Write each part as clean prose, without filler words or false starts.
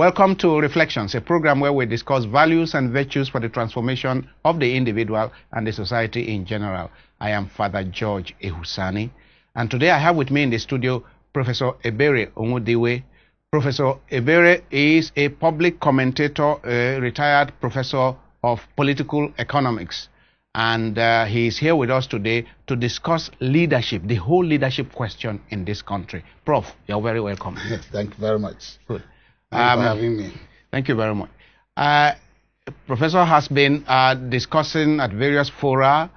Welcome to Reflections, a program where we discuss values and virtues for the transformation of the individual and the society in general. I am Father George Ehusani, and today I have with me in the studio Professor Ebere Onwudiwe. Professor Ebere is a public commentator, a retired professor of political economics, and he is here with us today to discuss leadership, the whole leadership question in this country. Prof, you're very welcome. Thank you very much. Good. Thank you for having me. Thank you very much. Professor has been discussing at various fora,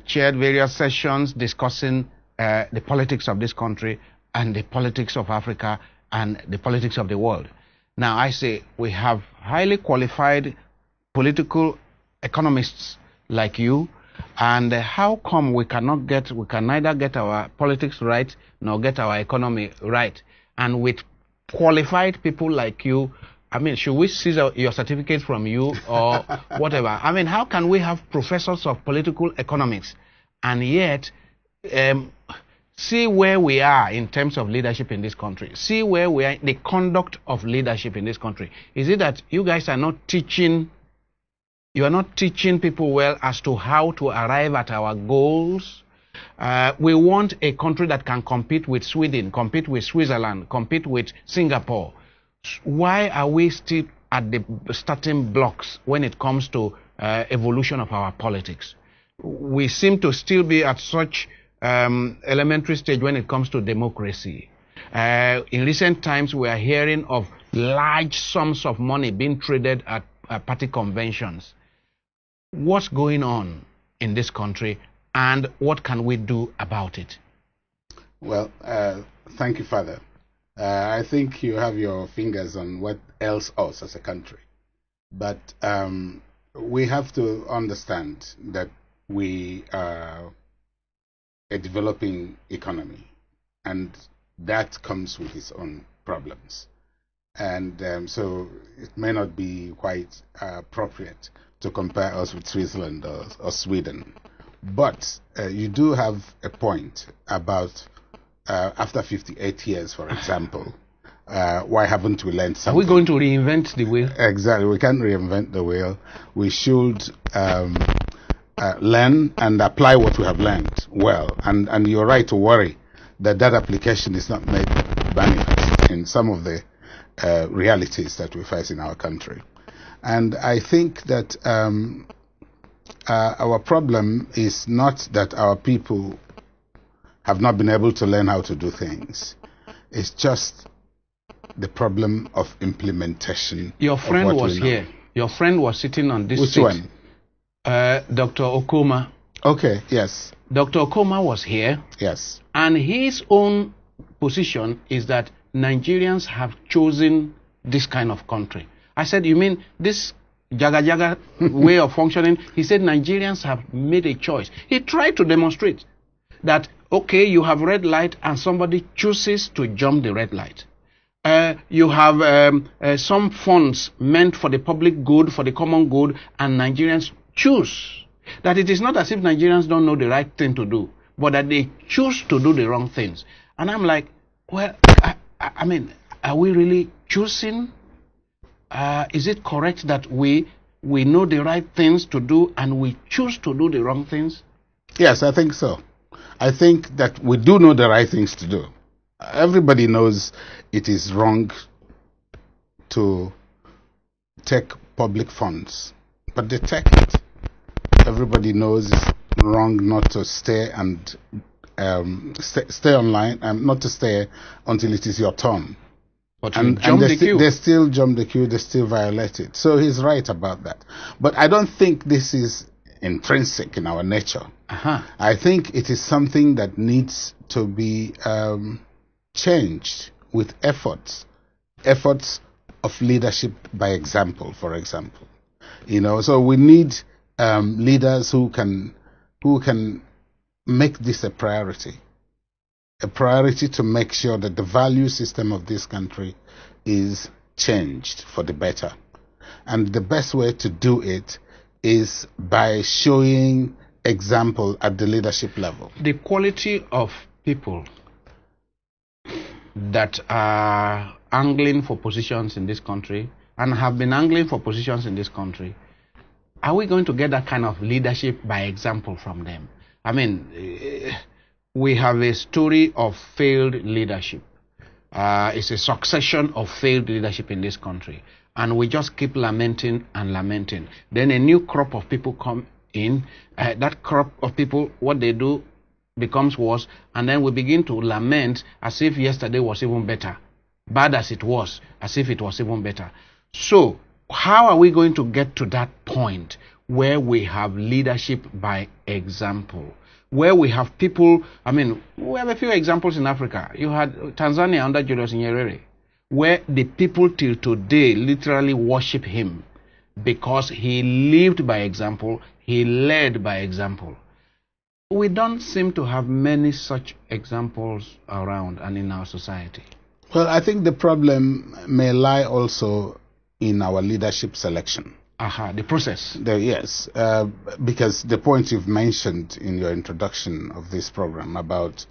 chaired various sessions discussing the politics of this country and the politics of Africa and the politics of the world. Now, I say we have highly qualified political economists like you, and how come we can neither get our politics right nor get our economy right? And with qualified people like you, I mean, should we seize your certificate from you or whatever? I mean, how can we have professors of political economics and yet see where we are in terms of leadership in this country? See where we are, the conduct of leadership in this country. Is it that you guys are not teaching, you are not teaching people well as to how to arrive at our goals? We want a country that can compete with Sweden, compete with Switzerland, compete with Singapore. Why are we still at the starting blocks when it comes to evolution of our politics? We seem to still be at such elementary stage when it comes to democracy. In recent times, we are hearing of large sums of money being traded at party conventions. What's going on in this country, and what can we do about it? Well, thank you, Father. I think you have your fingers on what ails us as a country. But we have to understand that we are a developing economy, and that comes with its own problems. And so it may not be quite appropriate to compare us with Switzerland or Sweden. But you do have a point about after 58 years, for example, why haven't we learned something? Are we going to reinvent the wheel? Exactly. We can't reinvent the wheel. We should learn and apply what we have learned well. And you're right to worry that application is not made manifest in some of the realities that we face in our country. And I think that our problem is not that our people have not been able to learn how to do things. It's just the problem of implementation. Your friend was here. Your friend was sitting on this seat. Which one? Dr. Okoma. Okay, yes. Dr. Okoma was here. Yes. And his own position is that Nigerians have chosen this kind of country. I said, you mean this jaga way of functioning? He said Nigerians have made a choice. He tried to demonstrate that, okay, you have red light and somebody chooses to jump the red light. You have some funds meant for the public good, for the common good, and Nigerians choose. That it is not as if Nigerians don't know the right thing to do, but that they choose to do the wrong things. And I'm like, well, I mean, are we really choosing? Is it correct that we know the right things to do and we choose to do the wrong things? Yes, I think so. I think that we do know the right things to do. Everybody knows it is wrong to take public funds, but they take it. Everybody knows it's wrong not to stay and stay online, and not to stay until it is your turn. But they still jump the queue, they still violate it. So he's right about that. But I don't think this is intrinsic in our nature. I think it is something that needs to be changed with efforts of leadership by example, for example. So we need leaders who can make this a priority to make sure that the value system of this country is changed for the better. And the best way to do it is by showing example at the leadership level. The quality of people that are angling for positions in this country and have been angling for positions in this country, are we going to get that kind of leadership by example from them? I mean, we have a story of failed leadership. It's a succession of failed leadership in this country. And we just keep lamenting and lamenting. Then a new crop of people come in. That crop of people, what they do becomes worse. And then we begin to lament as if yesterday was even better. Bad as it was, as if it was even better. So, how are we going to get to that point where we have leadership by example? Where we have people, I mean, we have a few examples in Africa. You had Tanzania under Julius Nyerere, where the people till today literally worship him because he lived by example, he led by example. We don't seem to have many such examples around and in our society. Well, I think the problem may lie also in our leadership selection. The process. Yes, because the point you've mentioned in your introduction of this program about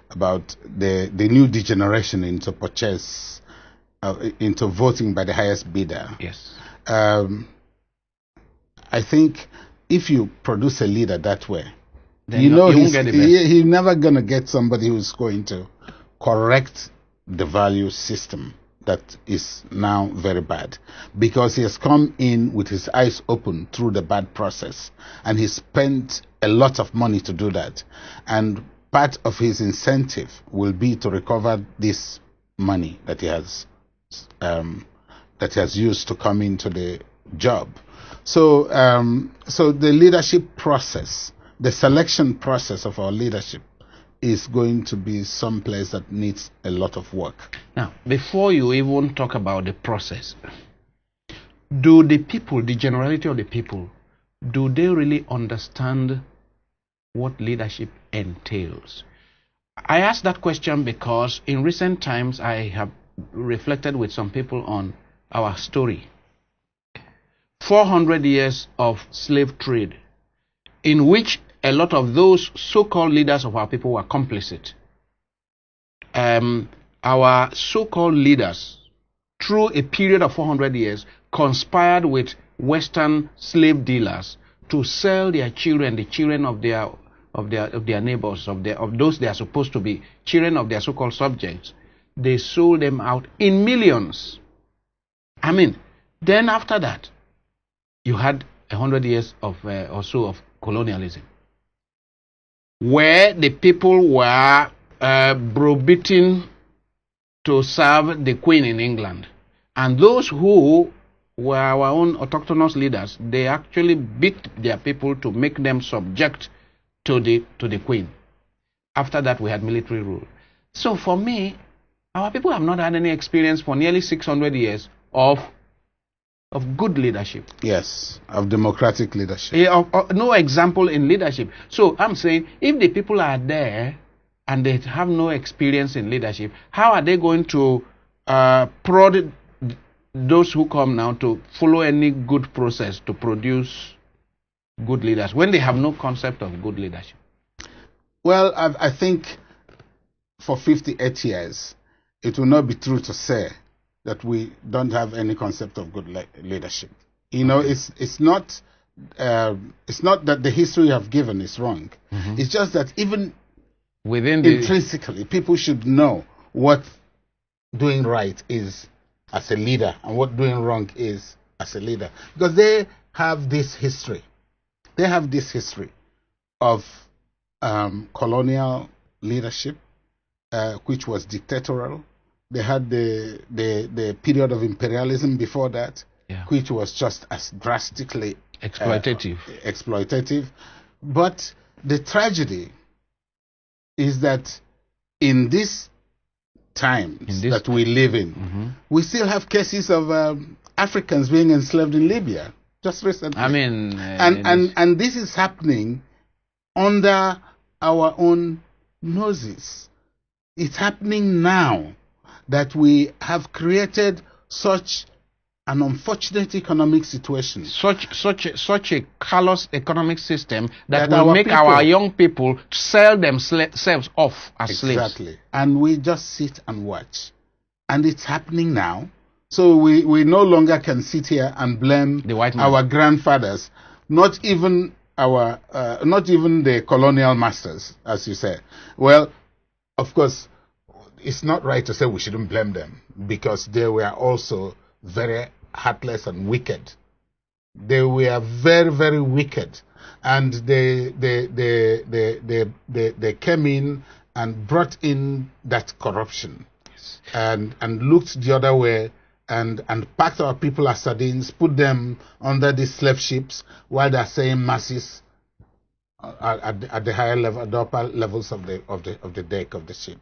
the new degeneration into purchase, into voting by the highest bidder. Yes. I think if you produce a leader that way, then he's never going to get somebody who's going to correct the value system that is now very bad, because he has come in with his eyes open through the bad process, and he spent a lot of money to do that, and part of his incentive will be to recover this money that he has used to come into the job. So the leadership process, the selection process of our leadership, is going to be some place that needs a lot of work. Now, before you even talk about the process, do the people, the generality of the people, do they really understand what leadership entails? I ask that question because in recent times I have reflected with some people on our story. 400 years of slave trade, in which a lot of those so-called leaders of our people were complicit. Our so-called leaders, through a period of 400 years, conspired with Western slave dealers to sell their children, the children of their neighbors, of those they are supposed to be children of their so-called subjects. They sold them out in millions. I mean, then after that, you had 100 years of or so of colonialism, where the people were browbeaten to serve the Queen in England. And those who were our own autochthonous leaders, they actually beat their people to make them subject to the Queen. After that, we had military rule. So for me, our people have not had any experience for nearly 600 years of good leadership. Yes, of democratic leadership. No example in leadership. So I'm saying, if the people are there and they have no experience in leadership, how are they going to prod those who come now to follow any good process to produce good leaders when they have no concept of good leadership? Well, I think for 58 years, it will not be true to say that we don't have any concept of good leadership. You know, it's not that the history you have given is wrong. Mm-hmm. It's just that even within intrinsically, people should know what doing right is as a leader and what doing wrong is as a leader, because they have this history. They have this history of colonial leadership, which was dictatorial. They had the period of imperialism before that, which was just as drastically exploitative. But the tragedy is that in these times that we live in, mm-hmm. we still have cases of Africans being enslaved in Libya just recently. I mean, and this is happening under our own noses. It's happening now that we have created such an unfortunate economic situation, such a callous economic system that will make our young people sell themselves off as slaves. Exactly, and we just sit and watch. And it's happening now. So we no longer can sit here and blame the white man, our grandfathers, not even the colonial masters, as you say. Well, of course, it's not right to say we shouldn't blame them, because they were also very heartless and wicked. They were very, very wicked, and they came in and brought in that corruption, and looked the other way, and packed our people as sardines, put them under these slave ships, while they're saying masses at the higher level, at the upper levels of the deck of the ship,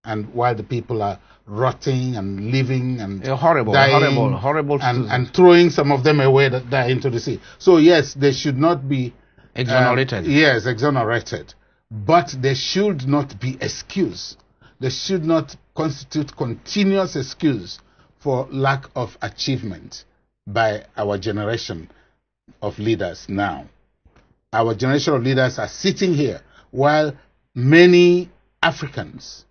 and while the people are rotting and living and horrible, and throwing some of them away that die into the sea. So yes, they should not be exonerated. Yes, exonerated, but they should not be excused. They should not constitute continuous excuse for lack of achievement by our generation of leaders now. Our generation of leaders are sitting here while many Africans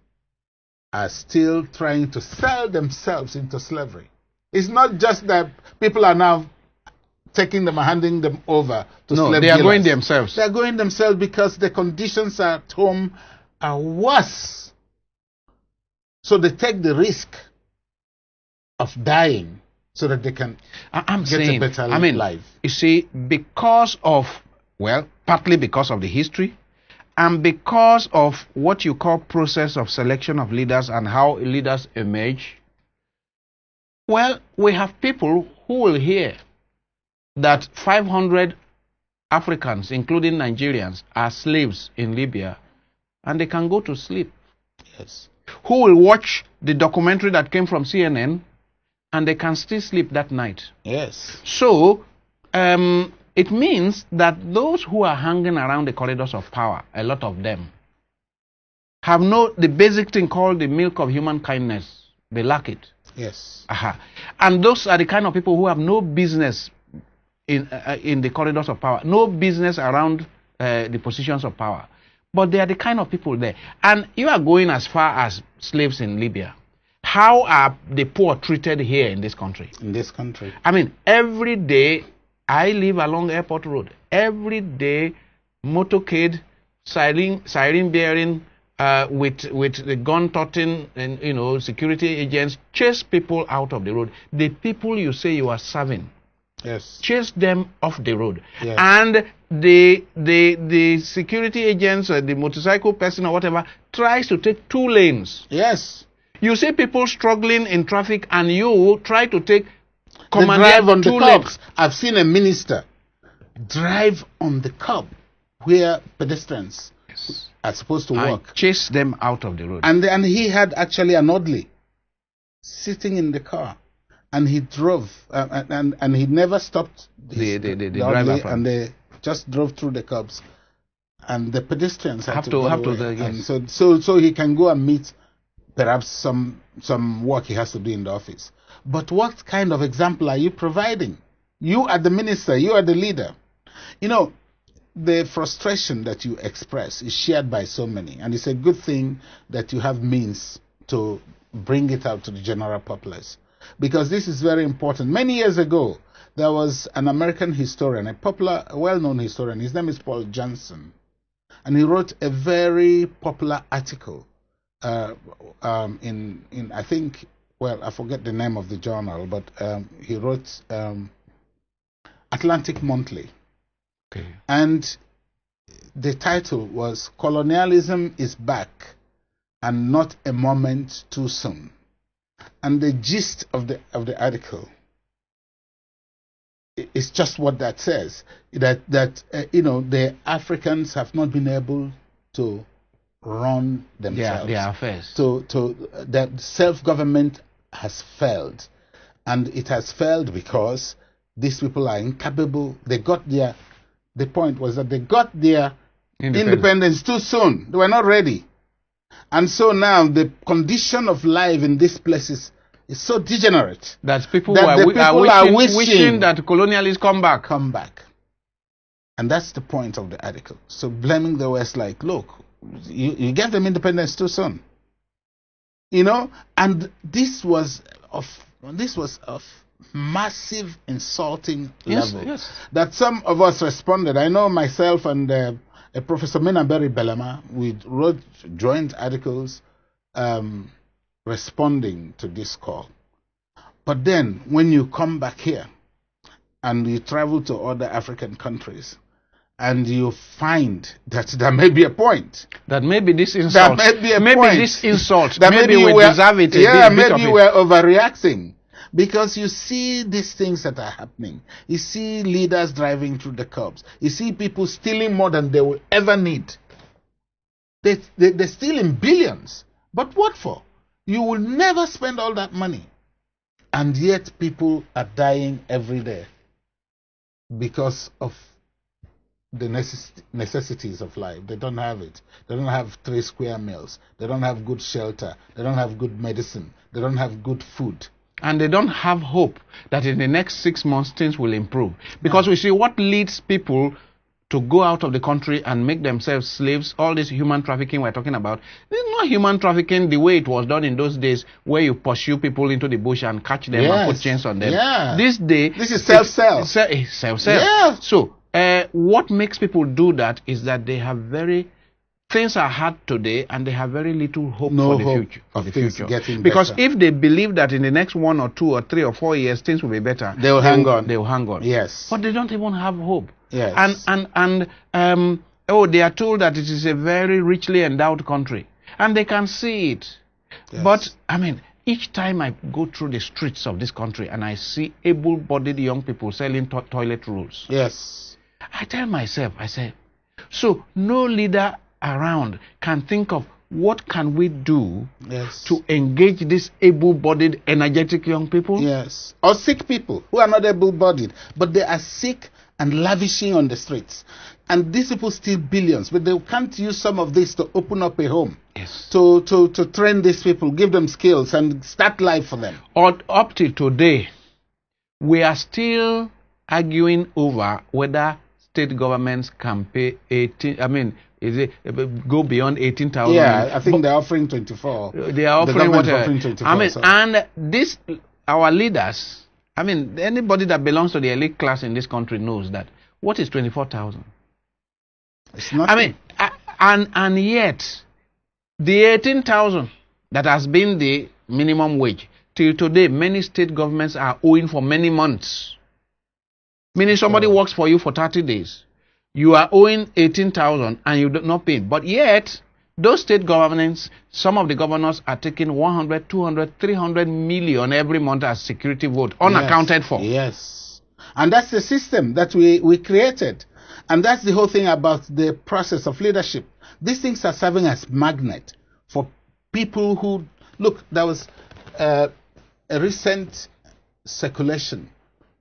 are still trying to sell themselves into slavery. It's not just that people are now taking them and handing them over to slave dealers. They are going themselves. They are going themselves because the conditions at home are worse. So they take the risk of dying so that they can get a better life. You see, because of, well, partly because of the history, and because of what you call process of selection of leaders and how leaders emerge, well, we have people who will hear that 500 Africans, including Nigerians, are slaves in Libya, and they can go to sleep. Yes. Who will watch the documentary that came from CNN, and they can still sleep that night. Yes. So, it means that those who are hanging around the corridors of power, a lot of them, have the basic thing called the milk of human kindness. They lack it. Yes. And those are the kind of people who have no business in the corridors of power, no business around the positions of power. But they are the kind of people there. And you are going as far as slaves in Libya. How are the poor treated here in this country? In this country. I mean, every day, I live along Airport Road. Every day, motorcade, siren bearing, with the gun toting, and security agents chase people out of the road. The people you say you are serving, yes, chase them off the road. Yes. And the security agents, the motorcycle person or whatever, tries to take 2 lanes. Yes. You see people struggling in traffic, and you try to take drive on the 2 curb. lanes. I've seen a minister drive on the curb where pedestrians are supposed to walk. Chase them out of the road. And he had actually an orderly sitting in the car, and he drove, and he never stopped the orderly, driver, and they just drove through the curbs, and the pedestrians have to go away. Yes. And so he can go and meet perhaps some work he has to do in the office. But what kind of example are you providing? You are the minister, you are the leader. The frustration that you express is shared by so many, and it's a good thing that you have means to bring it out to the general populace, because this is very important. Many years ago, there was an American historian, a well-known historian. His name is Paul Johnson, and he wrote a very popular article in I think, well, I forget the name of the journal, but he wrote Atlantic Monthly. Okay. And the title was "Colonialism is Back and Not a Moment Too Soon." And the gist of the article is just what that says, that the Africans have not been able to run themselves. Their affairs. That self-government has failed, and it has failed because these people are incapable. The point was that they got their independence too soon. They were not ready. And so now the condition of life in these places is so degenerate that people are wishing that colonialists come back. And that's the point of the article. So blaming the West, like, look, you gave them independence too soon. You know, and this was of massive insulting level. Yes. That some of us responded. I know myself and Professor Ebere Belema, we wrote joint articles responding to this call. But then when you come back here and you travel to other African countries, and you find that there may be a point. That maybe this insult. That may be a maybe point. this insult. That maybe we deserve it. Maybe we're overreacting. Because you see these things that are happening. You see leaders driving through the curbs. You see people stealing more than they will ever need. They steal in billions. But what for? You will never spend all that money. And yet people are dying every day because of the necessities of life. They don't have it. They don't have 3 square meals. They don't have good shelter. They don't have good medicine. They don't have good food. And they don't have hope that in the next 6 months things will improve. Because we see what leads people to go out of the country and make themselves slaves, all this human trafficking we're talking about. It's not human trafficking the way it was done in those days where you pursue people into the bush and catch them and put chains on them. Yeah. This is self-sell. Self-sell. Yeah. So what makes people do that is that they have things are hard today and they have very little hope for the future. Because if they believe that in the next 1 or 2 or 3 or 4 years things will be better, they will hang on. They will hang on. Yes. But they don't even have hope. Yes. And they are told that it is a very richly endowed country. And they can see it. Yes. But, I mean, each time I go through the streets of this country and I see able-bodied young people selling toilet rolls. Yes. I tell myself, I say, so no leader around can think of what can we do to engage these able-bodied, energetic young people? Yes. Or sick people who are not able-bodied, but they are sick and lavishing on the streets. And these people steal billions, but they can't use some of this to open up a home. Yes. To train these people, give them skills and start life for them. Or up till today, we are still arguing over whether state governments can pay 18, go beyond 18,000? Yeah, I think they're offering 24. They are offering whatever. Offering 24, and this, our leaders, anybody that belongs to the elite class in this country knows that. What is 24,000? It's nothing. And yet, the 18,000 that has been the minimum wage, till today, many state governments are owing for many months. Meaning somebody works for you for 30 days. You are owing 18,000 and you do not pay. But yet, those state governments, some of the governors are taking 100, 200, 300 million every month as security vote, unaccounted for. Yes. And that's the system that we created. And that's the whole thing about the process of leadership. These things are serving as magnet for people who... Look, there was a recent circulation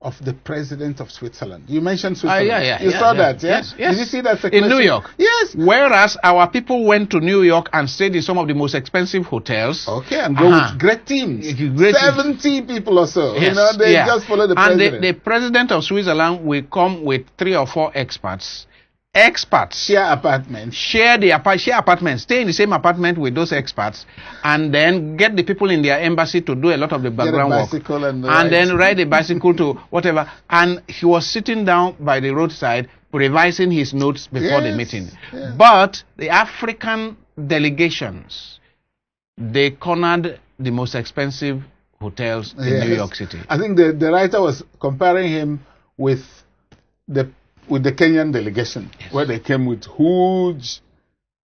of the president of Switzerland. You mentioned Switzerland. You saw that, yes? Did you see that circulation? In New York. Yes. Whereas our people went to New York and stayed in some of the most expensive hotels. Okay, and go with great teams. 70 people or so. Yes. They just follow the president. And the president of Switzerland will come with 3 or 4 experts. Share apartments. Share apartments. Stay in the same apartment with those experts, and then get the people in their embassy to do a lot of the background work. And then ride a bicycle to whatever. And he was sitting down by the roadside revising his notes before the meeting. Yeah. But the African delegations, they cornered the most expensive hotels in New York City. I think the writer was comparing him with the Kenyan delegation, where they came with huge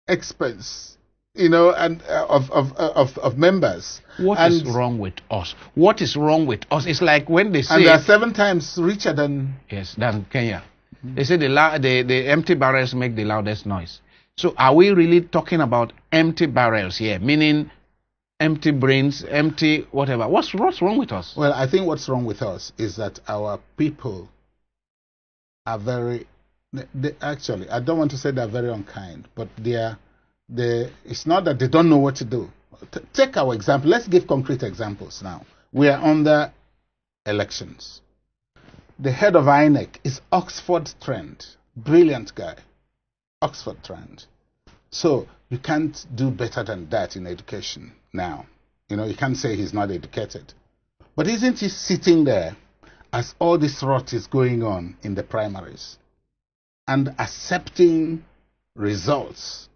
expense, and of members. What is wrong with us? What is wrong with us? It's like when they say... And they are 7 times richer than... Yes, than Kenya. They say the empty barrels make the loudest noise. So are we really talking about empty barrels here? Meaning empty brains, empty whatever. What's wrong with us? Well, I think what's wrong with us is that our people are very, actually, I don't want to say they're very unkind, but it's not that they don't know what to do. Take our example. Let's give concrete examples now. We are under elections. The head of INEC is Oxford Trent. Brilliant guy. Oxford Trent. So you can't do better than that in education now. You know, you can't say he's not educated. But isn't he sitting there as all this rot is going on in the primaries and accepting results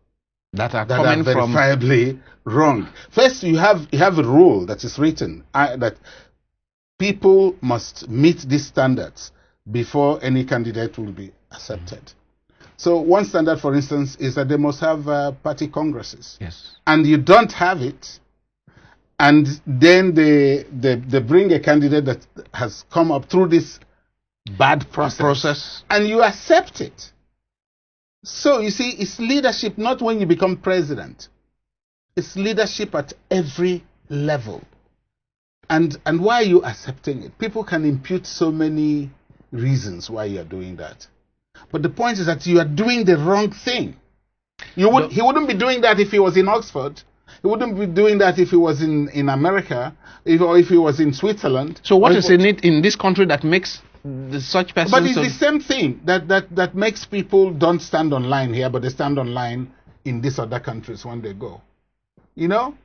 that are coming from verifiably wrong? First, you have a rule that is written that people must meet these standards before any candidate will be accepted. So one standard, for instance, is that they must have party congresses. Yes. And you don't have it, and then they bring a candidate that has come up through this bad process, and you accept it. So you see, it's leadership not when you become president. It's leadership at every level. And why are you accepting it? People can impute so many reasons why you are doing that. But the point is that you are doing the wrong thing. He wouldn't be doing that if he was in Oxford. He wouldn't be doing that if he was in America, or if he was in Switzerland. So what is in it in this country that makes such persons? But it's the same thing that makes people don't stand online here, but they stand online in these other countries when they go. You know,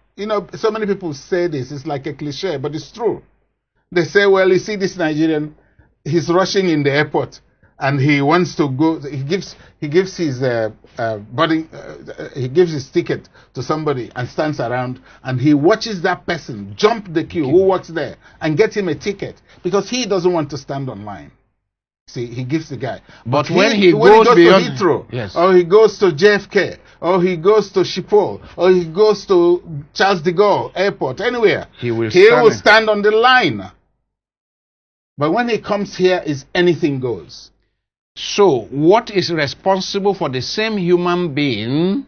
so many people say this. It's like a cliche, but it's true. They say, well, you see this Nigerian, he's rushing in the airport, and he wants to go. He gives his he gives his ticket to somebody and stands around, and he watches that person jump the queue who works there and get him a ticket because he doesn't want to stand online. See, he gives the guy. But when he goes beyond to Heathrow, yes, or he goes to JFK, or he goes to Schiphol, or he goes to Charles de Gaulle Airport, anywhere, he will stand on the line. But when he comes here, is anything goes. So, what is responsible for the same human being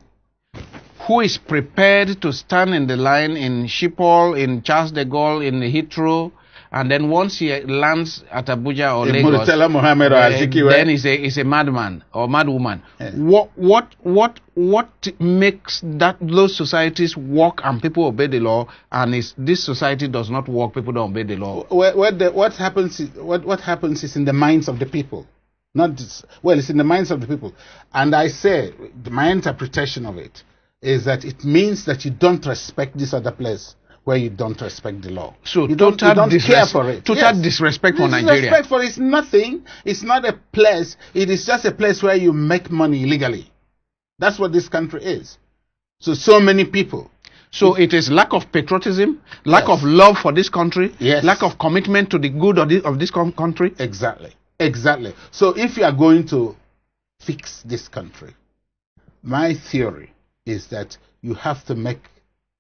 who is prepared to stand in the line in Schiphol, in Charles de Gaulle, in Heathrow, and then once he lands at Abuja or Lagos, then he's a madman or madwoman? Yeah. What makes those societies work and people obey the law, and this society does not work, people don't obey the law? What happens is in the minds of the people. It's in the minds of the people. And I say, my interpretation of it is that it means that you don't respect this other place where you don't respect the law. So you don't care for it. Total disrespect for Nigeria. Disrespect for it's nothing. It's not a place. It is just a place where you make money illegally. That's what this country is. So many people. So it is lack of patriotism, lack of love for this country, lack of commitment to the good of this country. Exactly. So if you are going to fix this country, my theory is that you have to make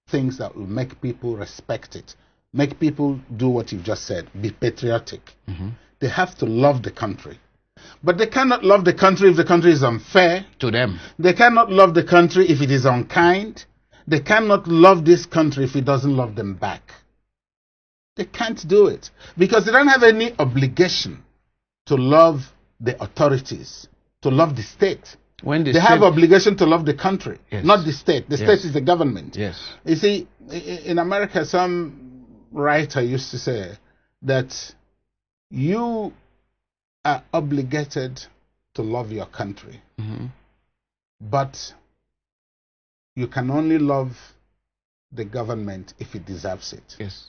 things that will make people respect it. Make people do what you've just said. Be patriotic. Mm-hmm. They have to love the country. But they cannot love the country if the country is unfair to them. They cannot love the country if it is unkind. They cannot love this country if it doesn't love them back. They can't do it because they don't have any obligation to love the authorities, to love the state. They have obligation to love the country, not the state. The state is the government. Yes. You see, in America, some writer used to say that you are obligated to love your country, but you can only love the government if it deserves it. Yes.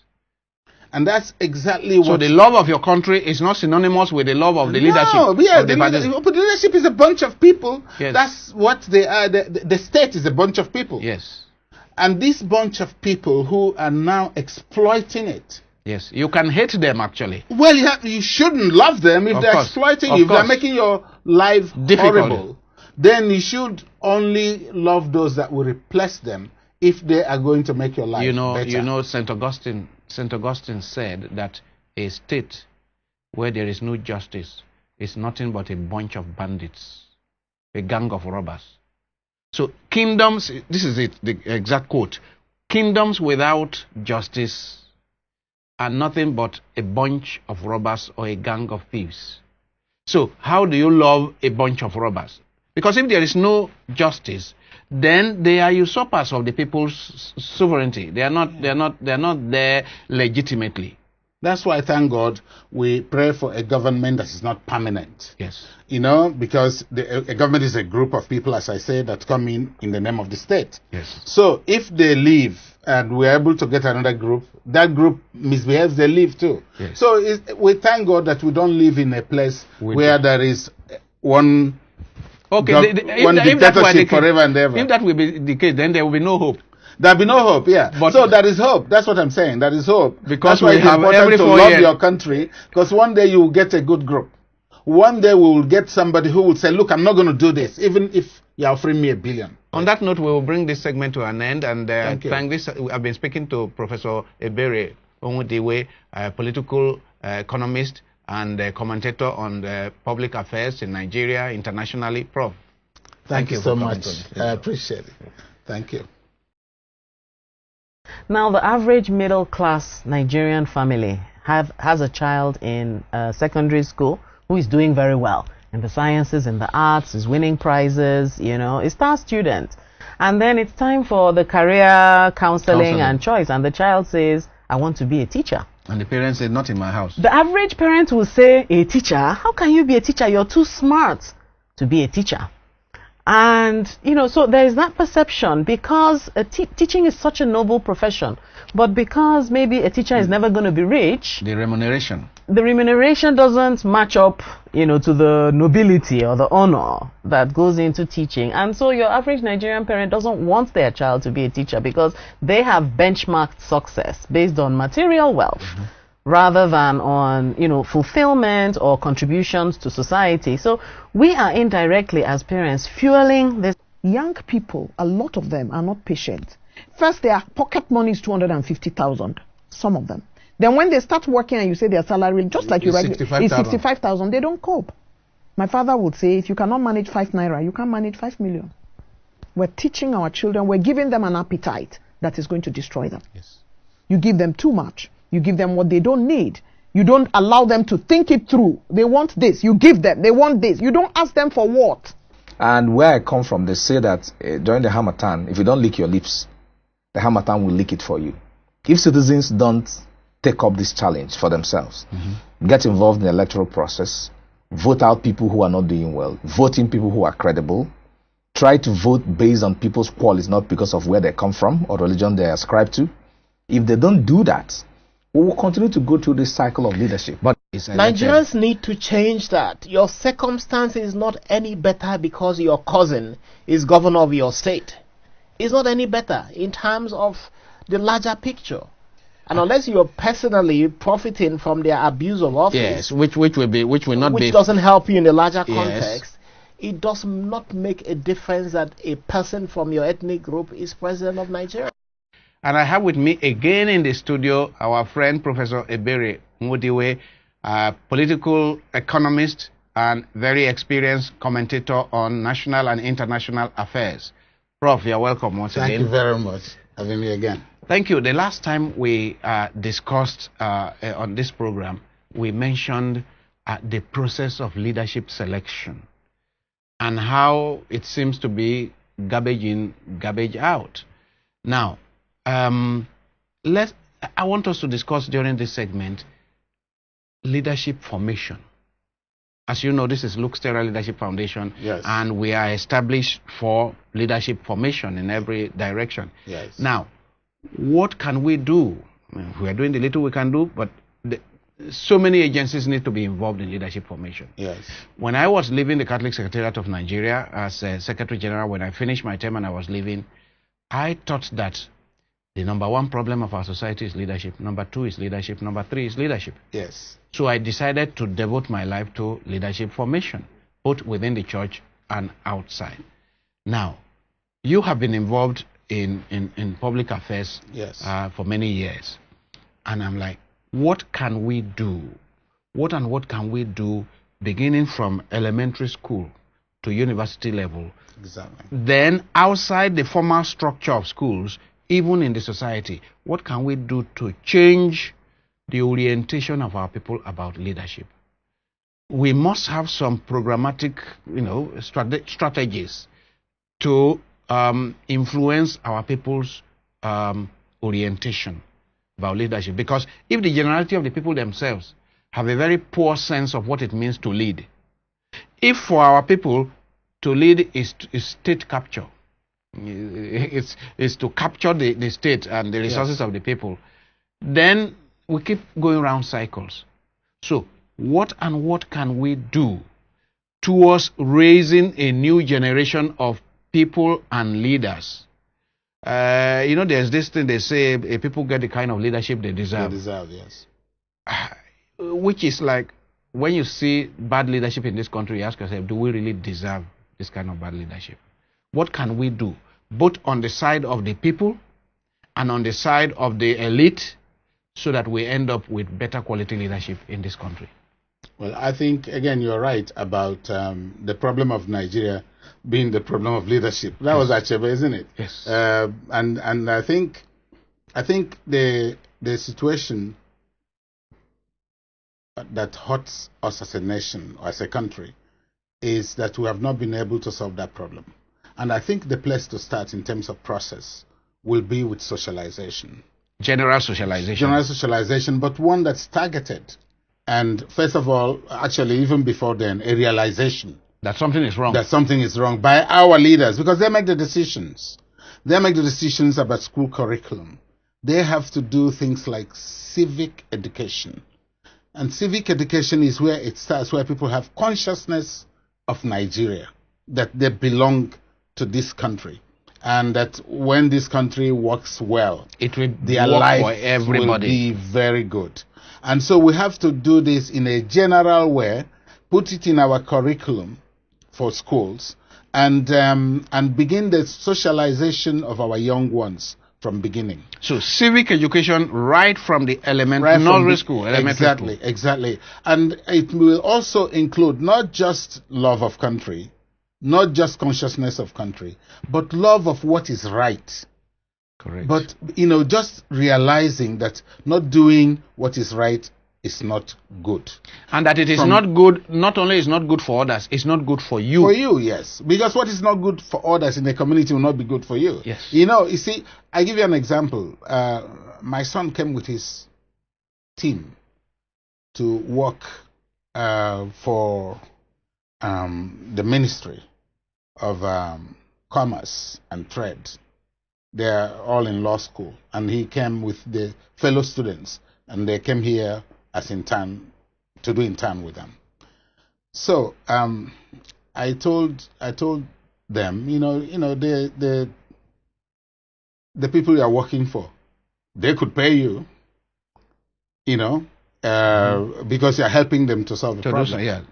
And that's exactly what... So the love of your country is not synonymous with the love of the leadership. No, but the leadership is a bunch of people. Yes. That's what they are. The state is a bunch of people. Yes. And this bunch of people who are now exploiting it. Yes, you can hate them actually. Well, you shouldn't love them if they're exploiting you. If they're making your life horrible, then you should only love those that will replace them if they are going to make your life better. You know, St. Augustine said that a state where there is no justice is nothing but a bunch of bandits, a gang of robbers. So kingdoms, this is it, the exact quote, kingdoms without justice are nothing but a bunch of robbers or a gang of thieves. So how do you love a bunch of robbers? Because if there is no justice, then they are usurpers of the people's sovereignty. They are not there legitimately. That's why, thank God, we pray for a government that is not permanent. Yes. You know, because a government is a group of people, as I say, that come in the name of the state. Yes. So if they leave and we're able to get another group, that group misbehaves, they leave too. Yes. So we thank God that we don't live in a place where there is one dictatorship forever and ever. If that will be the case, then there will be no hope. There'll be no hope, yeah. But so there is hope. That's what I'm saying. There is hope. Because that's why it's important to love your country, because one day you will get a good group. One day we will get somebody who will say, look, I'm not going to do this, even if you're offering me $1 billion. On that note, we will bring this segment to an end, and thank this. I've been speaking to Professor Ebere Onwudiwe, a political economist and commentator on public affairs in Nigeria, internationally. Prof, thank you so much. I appreciate it. Thank you. Now, the average middle-class Nigerian family has a child in secondary school who is doing very well in the sciences, in the arts, is winning prizes, you know, a star student. And then it's time for the career counseling and choice, and the child says, I want to be a teacher. And the parents say, not in my house. The average parent will say, a teacher? How can you be a teacher? You're too smart to be a teacher. And, you know, so there is that perception, because teaching is such a noble profession, but because maybe a teacher is never going to be rich, the remuneration doesn't match up, you know, to the nobility or the honor that goes into teaching. And so your average Nigerian parent doesn't want their child to be a teacher, because they have benchmarked success based on material wealth, rather than on, you know, fulfillment or contributions to society. So we are indirectly, as parents, fueling this. Young people, a lot of them are not patient. First, their pocket money is 250,000, some of them. Then when they start working and you say their salary, just like you write, is 65,000, they don't cope. My father would say, if you cannot manage 5 naira, you can't manage 5 million. We're teaching our children, we're giving them an appetite that is going to destroy them. Yes. You give them too much. You give them what they don't need. You don't allow them to think it through. They want this. You give them. They want this. You don't ask them for what. And where I come from, they say that during the Harmattan, if you don't lick your lips, the Harmattan will lick it for you. If citizens don't take up this challenge for themselves, get involved in the electoral process, vote out people who are not doing well, vote in people who are credible, try to vote based on people's qualities, not because of where they come from or religion they ascribe to. If they don't do that, we will continue to go through this cycle of leadership. But Nigerians need to change that. Your circumstance is not any better because your cousin is governor of your state. It's not any better in terms of the larger picture. And unless you're personally profiting from their abuse of office, yes, which doesn't help you in the larger context, it does not make a difference that a person from your ethnic group is president of Nigeria. And I have with me again in the studio our friend Professor Ebere Onwudiwe, political economist and very experienced commentator on national and international affairs. Prof, you're welcome once again. Thank you very much for having me again. Thank you. The last time we discussed on this program, we mentioned the process of leadership selection and how it seems to be garbage in, garbage out. Now, I want us to discuss during this segment leadership formation. As you know, this is Luke's Terra Leadership Foundation, yes, and we are established for leadership formation in every direction. Yes. Now, what can we do? I mean, we are doing the little we can do, but so many agencies need to be involved in leadership formation. Yes. When I was leaving the Catholic Secretariat of Nigeria as Secretary General, when I finished my term and I was leaving, I thought that the number one problem of our society is leadership. Number 2 is leadership. Number 3 is leadership. Yes. So I decided to devote my life to leadership formation, both within the church and outside. Now, you have been involved in public affairs, yes, for many years. And I'm like, what can we do? What can we do beginning from elementary school to university level? Exactly. Then outside the formal structure of schools, even in the society, what can we do to change the orientation of our people about leadership? We must have some programmatic, strategies to influence our people's orientation about leadership. Because if the generality of the people themselves have a very poor sense of what it means to lead, if for our people to lead is state capture, is to capture the state and the resources of the people, then we keep going around cycles. So what can we do towards raising a new generation of people and leaders? There's this thing they say, people get the kind of leadership they deserve. They deserve, yes. Which is like, when you see bad leadership in this country, you ask yourself, do we really deserve this kind of bad leadership? What can we do, both on the side of the people and on the side of the elite, so that we end up with better quality leadership in this country? Well, I think, again, you're right about the problem of Nigeria being the problem of leadership. That was Achebe, isn't it? Yes. And I think the situation that hurts us as a nation or as a country is that we have not been able to solve that problem. And I think the place to start in terms of process will be with socialization. General socialization. General socialization, but one that's targeted. And first of all, actually, even before then, a realization that something is wrong. That something is wrong by our leaders, because they make the decisions. They make the decisions about school curriculum. They have to do things like civic education. And civic education is where it starts, where people have consciousness of Nigeria, that they belong to this country, and that when this country works well, it will their work life for everybody. Will be very good. And so we have to do this in a general way, put it in our curriculum for schools, and begin the socialization of our young ones from beginning. So civic education right from the elementary school. Exactly. And it will also include not just love of country, not just consciousness of country, but love of what is right. Correct. But, just realizing that not doing what is right is not good. And that it is not good, not only is not good for others, it's not good for you. For you, yes. Because what is not good for others in the community will not be good for you. Yes. You see, I give you an example. My son came with his team to work for the Ministry of Commerce and Trade. They're all in law school, and he came with the fellow students, and they came here as intern to do intern with them. So I told them, the people you are working for, they could pay you, because you are helping them to solve the problem. Yeah.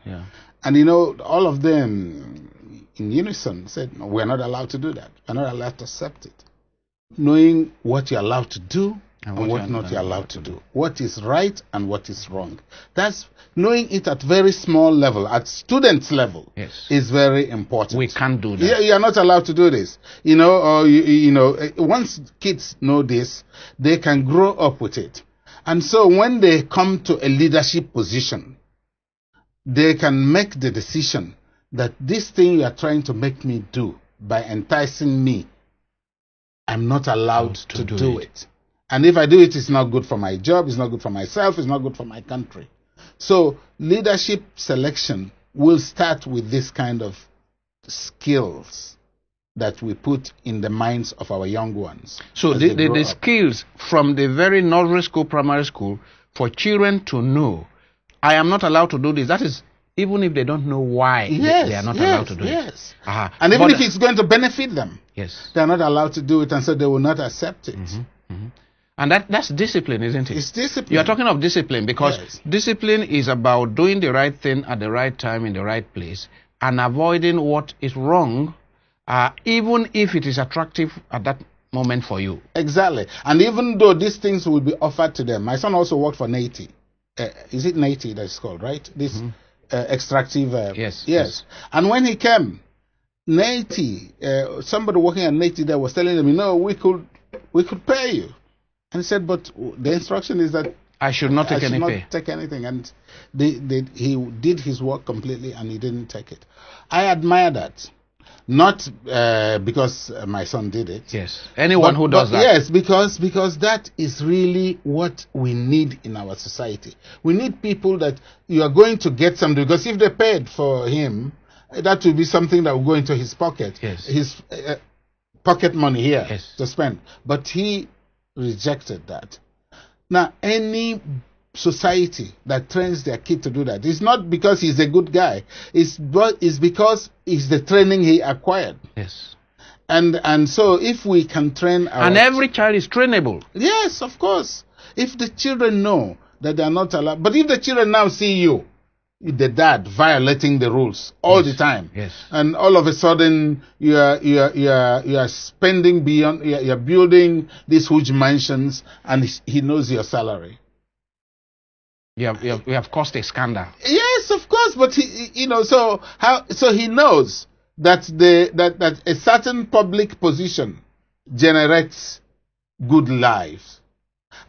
And all of them in unison said, no, we're not allowed to do that. We're not allowed to accept it. Knowing what you're allowed to do and what not you're allowed to do. What is right and what is wrong. That's knowing it at very small level, at students level, is very important. We can't do that. You're not allowed to do this. Once kids know this, they can grow up with it. And so when they come to a leadership position, they can make the decision that this thing you are trying to make me do by enticing me, I'm not allowed to do it. And if I do it, it's not good for my job, it's not good for myself, it's not good for my country. So leadership selection will start with this kind of skills that we put in the minds of our young ones. So the skills from the very nursery school, primary school, for children to know, I am not allowed to do this. That is, even if they don't know why they are not allowed to do it. Yes. And even if it's going to benefit them, they are not allowed to do it, and so they will not accept it. And that's discipline, isn't it? It's discipline. You are talking of discipline, because discipline is about doing the right thing at the right time in the right place and avoiding what is wrong, even if it is attractive at that moment for you. Exactly. And even though these things will be offered to them, my son also worked for NATI. Is it NATI that it's called, right? This extractive. Yes. And when he came, NATI, somebody working at NATI there was telling him, we could pay you. And he said, but the instruction is that I should not take any pay. Take anything. And he did his work completely, and he didn't take it. I admire that. Not because my son did it. Yes. Anyone who does that. Yes, because that is really what we need in our society. We need people that you are going to get something, because if they paid for him, that will be something that will go into his pocket. Yes. pocket money here Yes. to spend. But he rejected that. Now, any society that trains their kid to do that, it's not because he's a good guy. It's because it's the training he acquired. Yes. And so if we can train our... And every child is trainable. Yes, of course. If the children know that they are not allowed... But if the children now see you, the dad, violating the rules all the time, Yes. and all of a sudden you are spending beyond... You're building these huge mansions, and he knows your salary. You have caused a scandal. Yes, of course, but so he knows that that a certain public position generates good lives,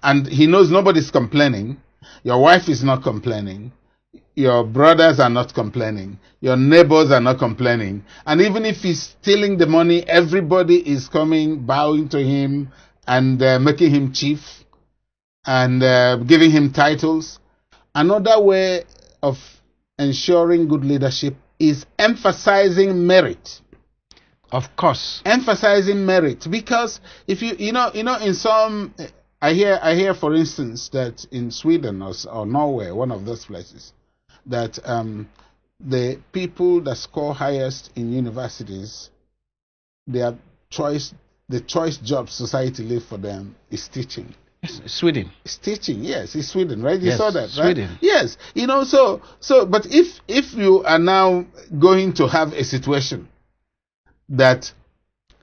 and he knows nobody's complaining. Your wife is not complaining. Your brothers are not complaining. Your neighbors are not complaining. And even if he's stealing the money, everybody is coming, bowing to him, and making him chief, and giving him titles. Another way of ensuring good leadership is emphasizing merit. Of course. Emphasizing merit, because if you know in some, I hear for instance that in Sweden or Norway, one of those places, that the people that score highest in universities, the choice job society leave for them is teaching. Sweden. It's teaching, yes, it's Sweden, right? You Yes, saw that, right? Sweden. Yes, but if you are now going to have a situation that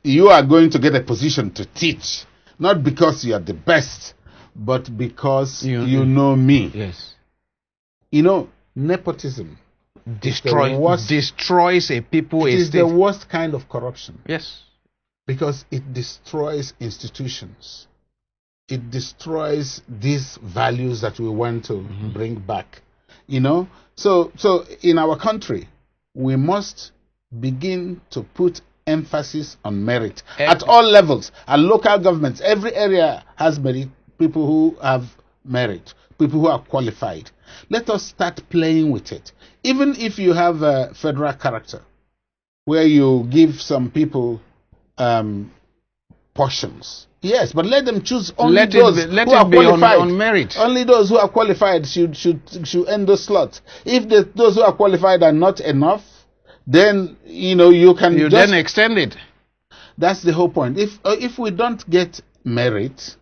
you are going to get a position to teach, not because you are the best, but because you know me. Yes. Nepotism destroys a people. It is the worst kind of corruption. Yes. Because it destroys institutions. It destroys these values that we want to bring back. So in our country, we must begin to put emphasis on merit at all levels. At local governments, every area has merit. People who have merit, people who are qualified. Let us start playing with it. Even if you have a federal character, where you give some people portions. Yes, but let them choose only those who are qualified. On merit. Only those who are qualified should end those slots. If those who are qualified are not enough, then you can then extend it. That's the whole point. If we don't get merit,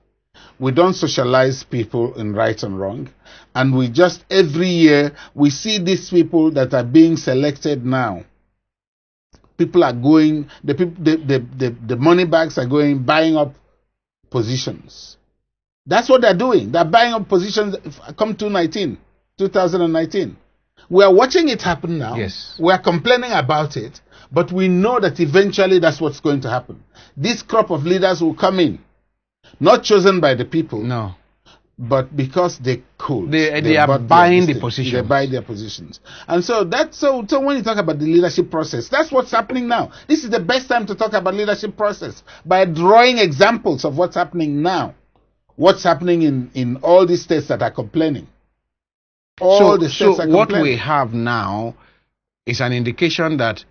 we don't socialize people in right and wrong, and we just every year we see these people that are being selected now. People are going. The money bags are going, buying up positions. That's what they're doing. They're buying up positions. Come 2019. We are watching it happen now. Yes. We are complaining about it, but we know that eventually that's what's going to happen. This crop of leaders will come in, not chosen by the people. No. But because they could. They are buying the positions. They buy their positions. And so when you talk about the leadership process, that's what's happening now. This is the best time to talk about leadership process, by drawing examples of what's happening now. What's happening in all these states that are complaining. All the states are complaining. What we have now is an indication that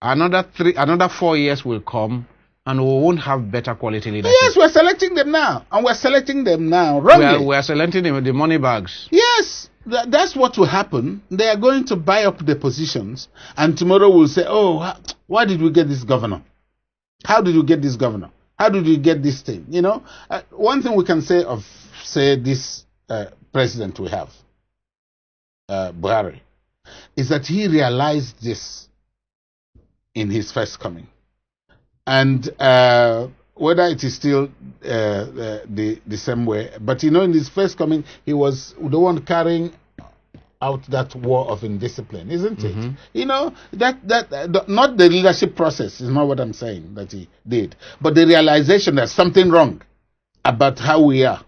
another 4 years will come, and we won't have better quality leadership. Yes, we're selecting them now. And we're selecting them now wrongly. We are selecting them with the money bags. Yes, that's what will happen. They are going to buy up the positions. And tomorrow we'll say, oh, why did we get this governor? How did we get this governor? How did we get this thing? One thing we can say of, this president we have, Buhari, is that he realized this in his first coming. And whether it is still the same way, but in his first coming, he was the one carrying out that war of indiscipline, isn't it? That not the leadership process is not what I'm saying that he did, but the realization that something wrong about how we are,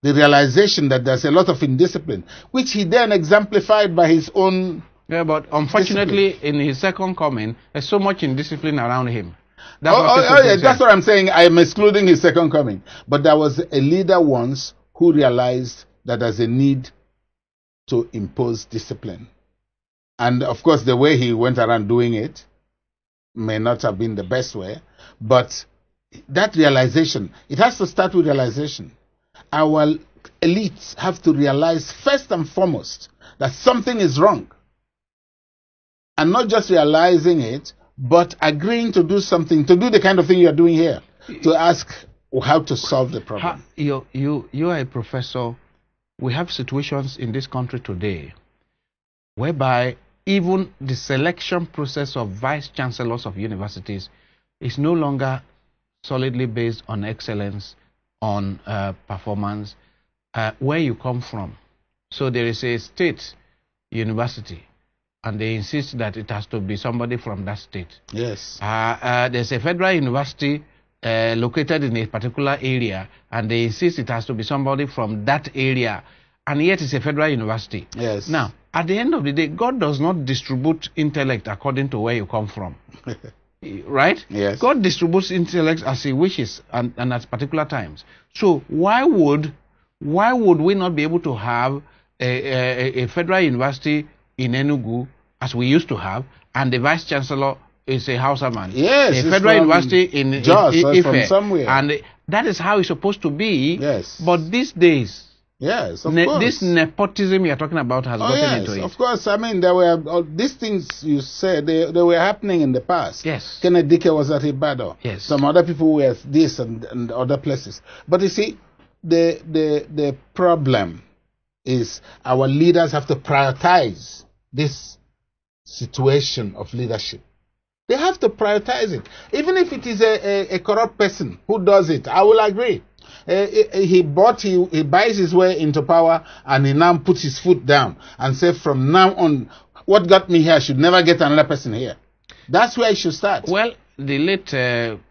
the realization that there's a lot of indiscipline, which he then exemplified by his own. Yeah, but unfortunately, in his second coming, there's so much indiscipline around him. That's what I'm saying. I'm excluding his second coming. But there was a leader once who realized that there's a need to impose discipline. And of course, the way he went around doing it may not have been the best way, but that realization, it has to start with realization. Our elites have to realize first and foremost that something is wrong. And not just realizing it, but agreeing to do something, to do the kind of thing you're doing here, to ask how to solve the problem. You are a professor. We have situations in this country today whereby even the selection process of vice chancellors of universities is no longer solidly based on excellence, on performance, where you come from. So there is a state university, and they insist that it has to be somebody from that state. Yes. There's a federal university located in a particular area, and they insist it has to be somebody from that area, and yet it's a federal university. Yes. Now, at the end of the day, God does not distribute intellect according to where you come from. Right? Yes. God distributes intellect as He wishes and at particular times. So why would we not be able to have a federal university in Enugu as we used to have, and the vice chancellor is a Hausa man? Yes. A federal university in Jos, Ife, from somewhere. and that is how it's supposed to be. Yes. But these days, yes, of course. this nepotism you're talking about has gotten into it. Of course. I mean, there were these things you said, they were happening in the past. Yes. Kenneth Dike was at Ibadan. Yes. Some other people were this and other places. But you see, the problem is our leaders have to prioritize this situation of leadership. They have to prioritize it. Even if it is a corrupt person who does it, I will agree. He buys his way into power, and he now puts his foot down and says, from now on, what got me here should never get another person here. That's where it should start. Well, the late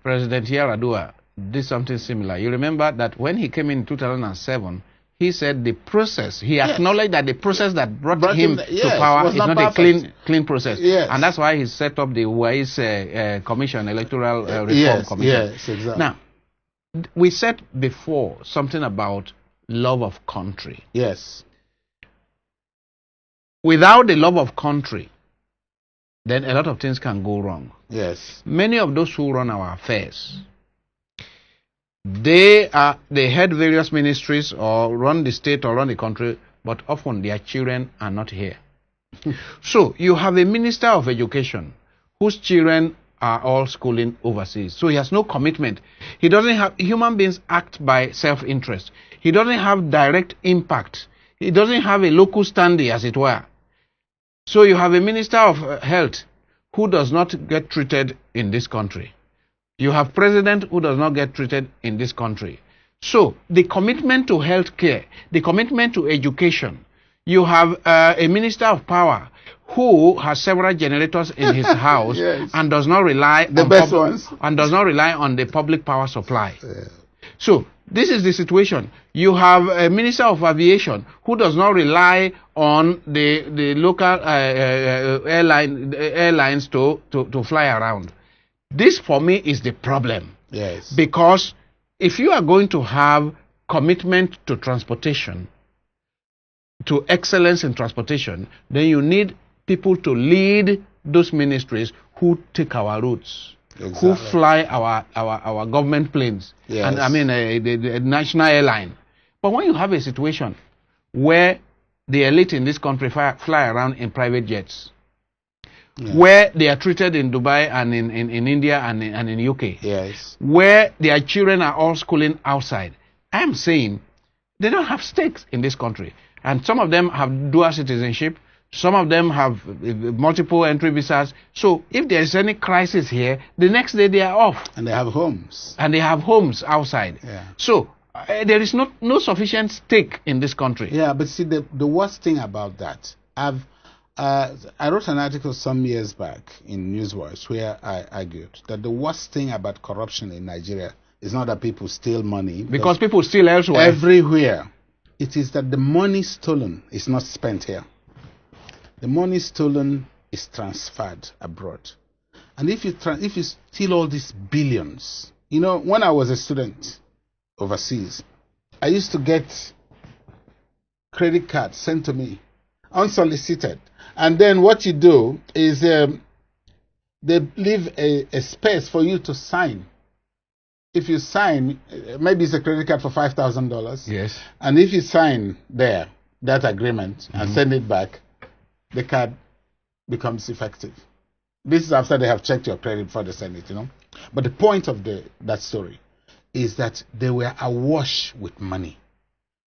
President Yaradua did something similar. You remember that when he came in 2007, he said the process, he acknowledged that the process that brought him to power is not a clean process. Yes. And that's why he set up the WISE Commission, Electoral Reform Commission. Yes, exactly. Now, we said before something about love of country. Yes. Without the love of country, then a lot of things can go wrong. Yes. Many of those who run our affairs, they head various ministries or run the state or run the country, but often their children are not here. So you have a minister of education whose children are all schooling overseas. So he has no commitment. He doesn't have, human beings act by self-interest. He doesn't have direct impact. He doesn't have a local standing, as it were. So you have a minister of health who does not get treated in this country. You have president who does not get treated in this country. So the commitment to health care, the commitment to education, you have a minister of power who has several generators in his house yes. and does not rely on the public power supply. Yeah. So this is the situation. You have a minister of aviation who does not rely on the local airlines to fly around. This for me is the problem. Yes. Because if you are going to have commitment to transportation, to excellence in transportation, then you need people to lead those ministries who take our routes, exactly. who fly our government planes, yes. and I mean the national airline. But when you have a situation where the elite in this country fly around in private jets, yeah. where they are treated in Dubai and in India and in UK, yes. where their children are all schooling outside, I am saying they don't have stakes in this country. And some of them have dual citizenship. Some of them have multiple entry visas. So if there is any crisis here, the next day they are off. And they have homes. And they have homes outside. Yeah. So there is no sufficient stake in this country. Yeah, but see, the worst thing about that, I wrote an article some years back in Newswatch where I argued that the worst thing about corruption in Nigeria is not that people steal money. Because people steal elsewhere. Everywhere. It is that the money stolen is not spent here. The money stolen is transferred abroad. And if you steal all these billions, you know, when I was a student overseas, I used to get credit cards sent to me unsolicited. And then what you do is they leave a space for you to sign if you sign, maybe it's a credit card for $5,000. Yes. And if you sign there that agreement and send it back, the card becomes effective. This is after they have checked your credit before they send it, But the point of that story is that they were awash with money.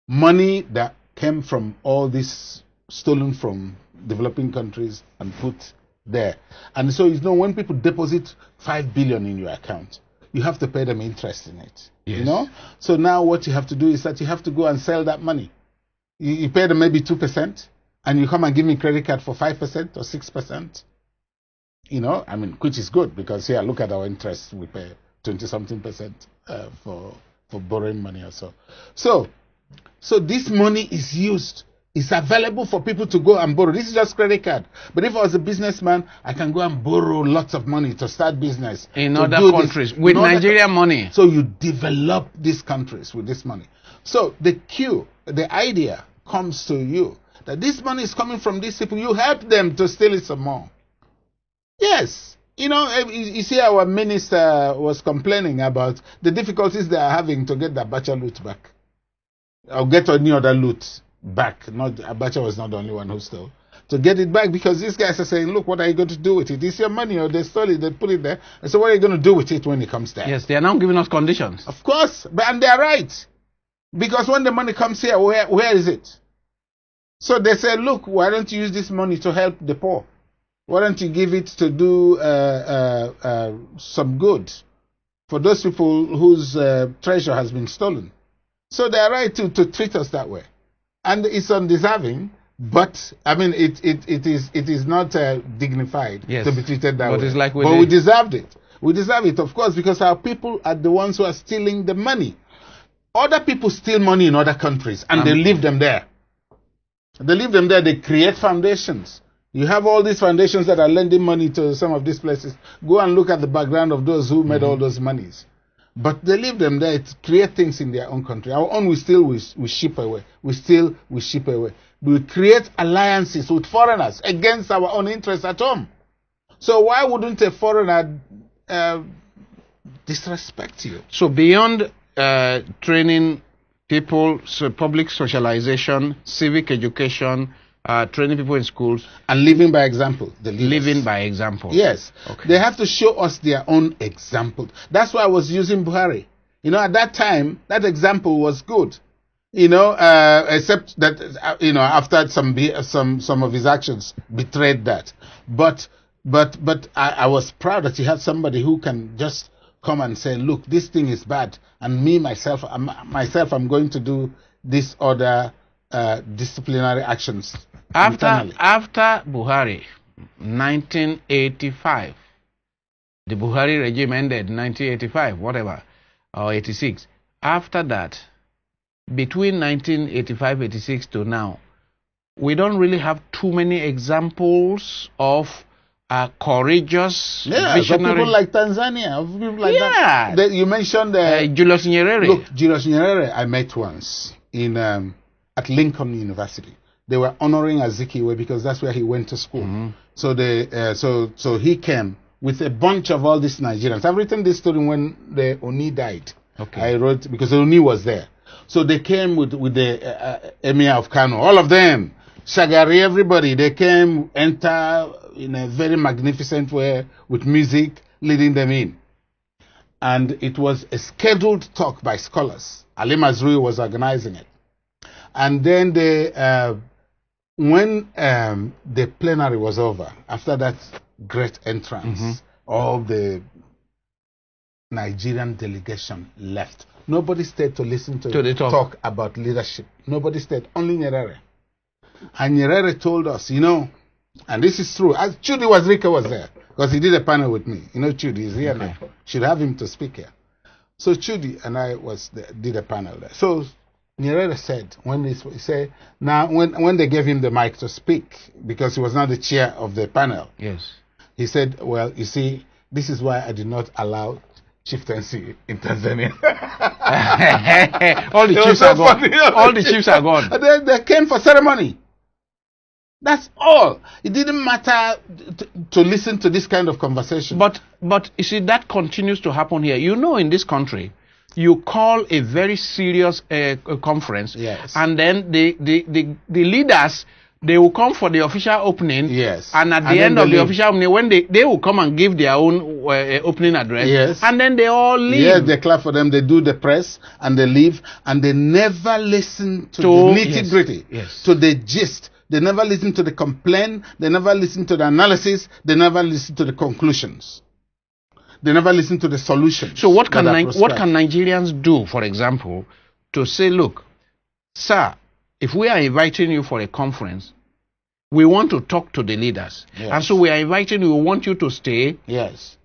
Money that came from all this stolen from developing countries and put there. And so, when people deposit 5 billion in your account, you have to pay them interest in it. Yes. So now what you have to do is that you have to go and sell that money. You pay them maybe 2%, and you come and give me credit card for 5% or 6%. Which is good, because here, look at our interest. We pay 20-something% for borrowing money or so. So this money is used. It's available for people to go and borrow. This is just credit card. But if I was a businessman, I can go and borrow lots of money to start business. In other countries, with Nigerian money. So you develop these countries with this money. So the idea comes to you that this money is coming from these people. You help them to steal it some more. Yes. You see, our minister was complaining about the difficulties they are having to get the Abacha loot back. Or get any other loot back. Abacha was not the only one who stole. To get it back, because these guys are saying, look, what are you going to do with it? It's your money, or they stole it, they put it there. And so what are you going to do with it when it comes there? Yes, they are now giving us conditions. Of course, and they are right. Because when the money comes here, where is it? So they say, look, why don't you use this money to help the poor? Why don't you give it to do some good for those people whose treasure has been stolen? So they are right to treat us that way. And it's undeserving, but it is not dignified to be treated that way. It's like we deserved it. We deserve it, of course, because our people are the ones who are stealing the money. Other people steal money in other countries, and they leave them there. They leave them there. They create foundations. You have all these foundations that are lending money to some of these places. Go and look at the background of those who made all those monies. But they leave them there to create things in their own country. Our own, we ship away. We ship away. We create alliances with foreigners against our own interests at home. So why wouldn't a foreigner disrespect you? So beyond training people, public socialization, civic education, training people in schools, and living by example. Living by example. Yes. Okay. They have to show us their own example. That's why I was using Buhari. At that time, that example was good. Except that after some of his actions betrayed that. But I was proud that he had somebody who can just come and say, look, this thing is bad, and myself, I'm going to do this other disciplinary actions. After Buhari, 1985, the Buhari regime ended 1985, whatever, or 86. After that, between 1985-86 to now, we don't really have too many examples of courageous, visionary. So people like Tanzania, people like that. You mentioned Julius Nyerere. Look, Julius Nyerere, I met once at Lincoln University. They were honoring Azikiwe because that's where he went to school. So he came with a bunch of all these Nigerians. I've written this story when the Oni died. Okay. I wrote because Oni was there. So they came with the Emir of Kano, all of them, Shagari, everybody. They came, enter in a very magnificent way with music, leading them in. And it was a scheduled talk by scholars. Ali Mazrui was organizing it. And then when the plenary was over, after that great entrance, all the Nigerian delegation left. Nobody stayed to listen to the talk about leadership. Nobody stayed, only Nyerere. And Nyerere told us, and this is true, as Chudi Wazirika was there, because he did a panel with me. Chudi is here now. Should have him to speak here. So Chudi and I did a panel there. So Nyerere said, when they gave him the mic to speak, because he was not the chair of the panel, yes, he said, well, you see, this is why I did not allow chieftaincy in Tanzania. All the chiefs are gone. All the chiefs are gone. They came for ceremony. That's all. It didn't matter to listen to this kind of conversation. But you see, that continues to happen here. You know, in this country, you call a very serious conference, yes, and then the leaders, they will come for the official opening, yes, and at the end of the official opening, when they will come and give their own opening address, yes, and then they all leave. Yes, they clap for them, they do the press, and they leave, and they never listen to the nitty-gritty, yes, to the gist. They never listen to the complaint, they never listen to the analysis, they never listen to the conclusions. They never listen to the solutions. So what can Nigerians do, for example, to say, look, sir, if we are inviting you for a conference, we want to talk to the leaders. Yes. And so we are inviting you, we want you to stay. Yes.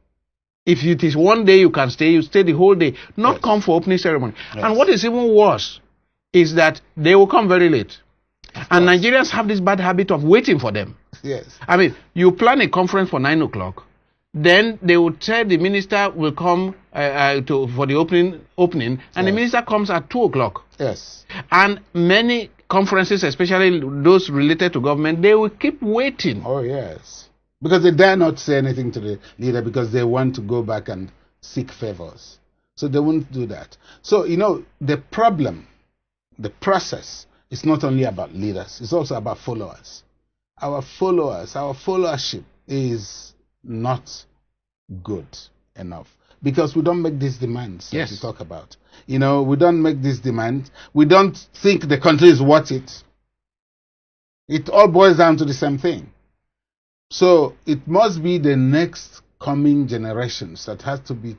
If it is one day you can stay, you stay the whole day. Not yes. come for opening ceremony. Yes. And what is even worse is that they will come very late. And Nigerians have this bad habit of waiting for them. Yes. I mean, you plan a conference for 9 o'clock. Then they will tell the minister will come for the opening, and yes. the minister comes at 2 o'clock. Yes. And many conferences, especially those related to government, they will keep waiting. Oh, yes. Because they dare not say anything to the leader because they want to go back and seek favors. So they won't do that. So, you know, the problem, the process, is not only about leaders. It's also about followers. Our followership is not good enough because we don't make these demands yes. that we talk about. You know, we don't make these demands. We don't think the country is worth it. It all boils down to the same thing. So it must be the next coming generations that has to be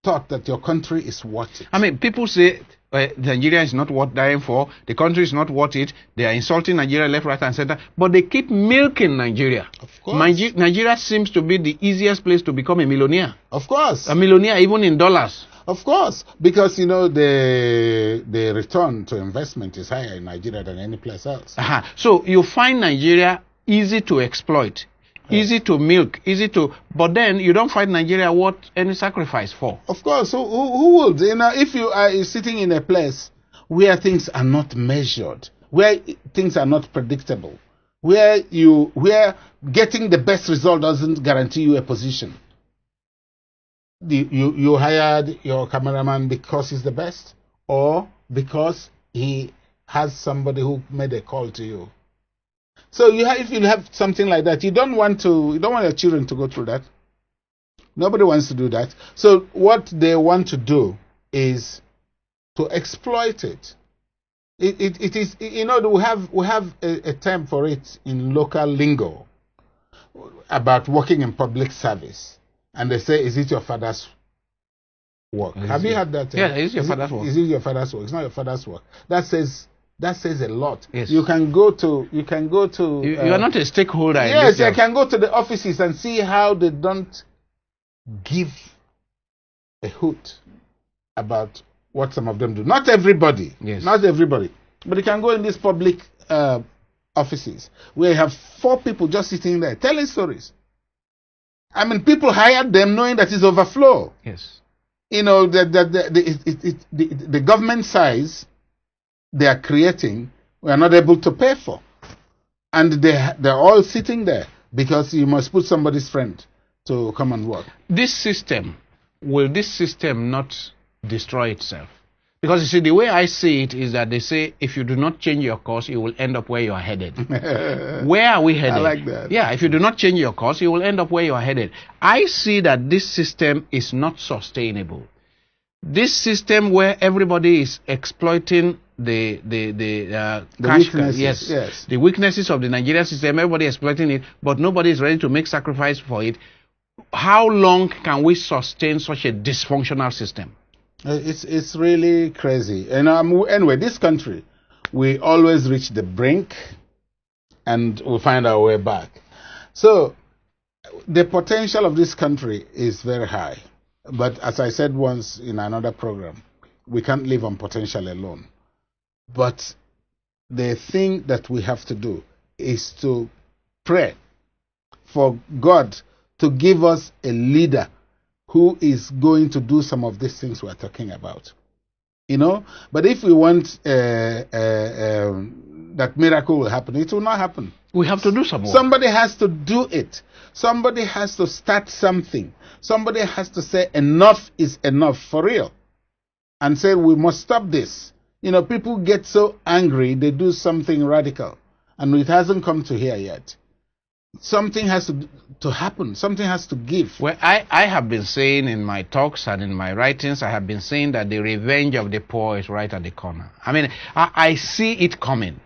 taught that your country is worth it. I mean, people say Nigeria is not worth dying for, the country is not worth it, they are insulting Nigeria left, right and center, but they keep milking Nigeria. Of course. Nigeria seems to be the easiest place to become a millionaire. Of course. A millionaire even in dollars. Of course, because, you know, the return to investment is higher in Nigeria than any place else. So you find Nigeria easy to exploit. Yes. Easy to milk, but then you don't find Nigeria worth any sacrifice for. Of course, who would? You know, if you are sitting in a place where things are not measured, where things are not predictable, where getting the best result doesn't guarantee you a position. You hired your cameraman because he's the best, or because he has somebody who made a call to you. So if you have something like that, you don't want your children to go through that. Nobody wants to do that. So what they want to do is to exploit it. It is, you know, we have a term for it in local lingo about working in public service, and they say, "Is it your father's work?" Have you heard that? Yeah, is it your father's work? Is it your father's work? It's not your father's work. That says a lot. Yes. You can go to. You are not a stakeholder. Yes, you can go to the offices and see how they don't give a hoot about what some of them do. Not everybody. Yes. Not everybody. But you can go in these public offices where you have 4 people just sitting there telling stories. I mean, people hired them knowing that it's overflow. Yes. You know, the government size they are creating, we are not able to pay for. And they're all sitting there because you must put somebody's friend to come and work. Will this system not destroy itself? Because you see, the way I see it is that they say, if you do not change your course, you will end up where you are headed. Where are we headed? I like that. Yeah, if you do not change your course, you will end up where you are headed. I see that this system is not sustainable. This system where everybody is exploiting the weaknesses, yes, the weaknesses of the Nigerian system, everybody exploiting it, but nobody is ready to make sacrifice for it. How long can we sustain such a dysfunctional system? It's really crazy. And anyway, this country, we always reach the brink, and we find our way back. So the potential of this country is very high. But as I said once in another program, we can't live on potential alone. But the thing that we have to do is to pray for God to give us a leader who is going to do some of these things we're talking about. You know? But if we want that miracle will happen. It will not happen. We have to do some work. Somebody has to do it. Somebody has to start something. Somebody has to say enough is enough for real. And say we must stop this. You know, people get so angry, they do something radical. And it hasn't come to here yet. Something has to happen. Something has to give. Well, I have been saying in my talks and in my writings, I have been saying that the revenge of the poor is right at the corner. I mean, I see it coming.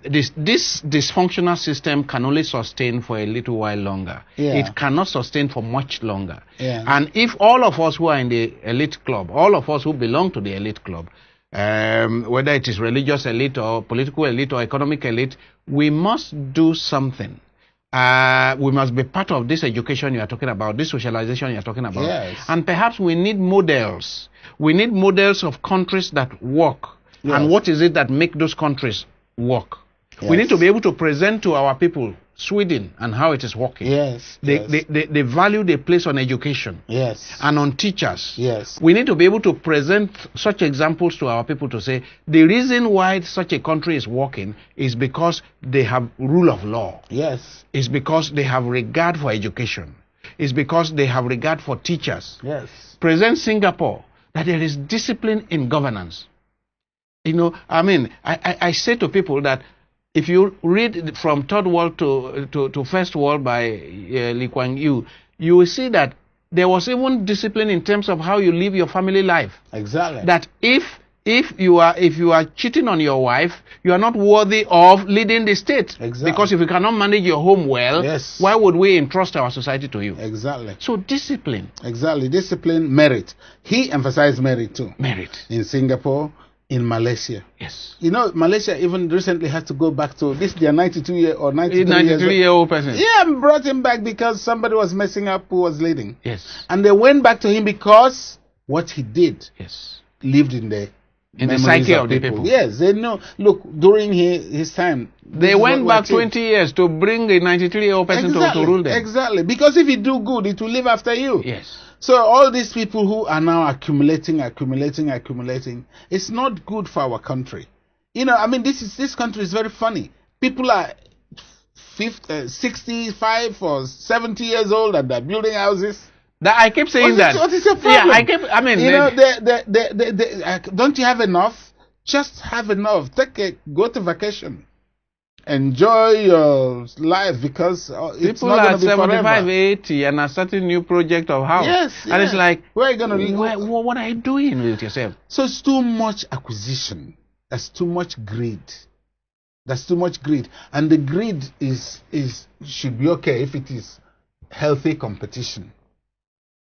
This dysfunctional system can only sustain for a little while longer. Yeah. It cannot sustain for much longer. Yeah. And if all of us who are in the elite club, all of us who belong to the elite club, whether it is religious elite or political elite or economic elite, we must do something. We must be part of this education you are talking about, this socialization you are talking about. Yes. And perhaps we need models. We need models of countries that work. Yes. And what is it that make those countries work? Yes. We need to be able to present to our people Sweden and how it is working. Yes. They value they place on education. Yes. And on teachers. Yes. We need to be able to present such examples to our people to say the reason why such a country is working is because they have rule of law. Yes. It's because they have regard for education. It's because they have regard for teachers. Yes. Present Singapore that there is discipline in governance. You know, I mean, I say to people that if you read from Third World to First World by Lee Kuan Yew, you will see that there was even discipline in terms of how you live your family life. Exactly. That if you are cheating on your wife, you are not worthy of leading the state. Exactly. Because if you cannot manage your home well, yes, why would we entrust our society to you? Exactly. So discipline. Exactly. Discipline, merit. He emphasized merit too. Merit. In Singapore, in Malaysia. Yes. You know, Malaysia even recently had to go back to this, their 92-year or 93-year-old person. Yeah, brought him back because somebody was messing up who was leading. Yes. And they went back to him because what he did lived in the psyche of the people. Yes, they know. Look, during his time, they went back 20 years to bring a 93-year-old person to rule them. Exactly. Because if you do good, it will live after you. Yes. So all these people who are now accumulating, it's not good for our country. You know, I mean, this country is very funny. People are 65 or 70 years old and they're building houses. That I keep saying that. What is your problem? Yeah, I mean, you know, don't you have enough? Just have enough. Go to vacation. Enjoy your life because it's people not are going to be 75, forever. 80 and are starting new project of house. Yes, and it's like, where are you going to live? What are you doing with yourself? So it's too much acquisition. That's too much greed. That's too much greed. And the greed should be okay if it is healthy competition.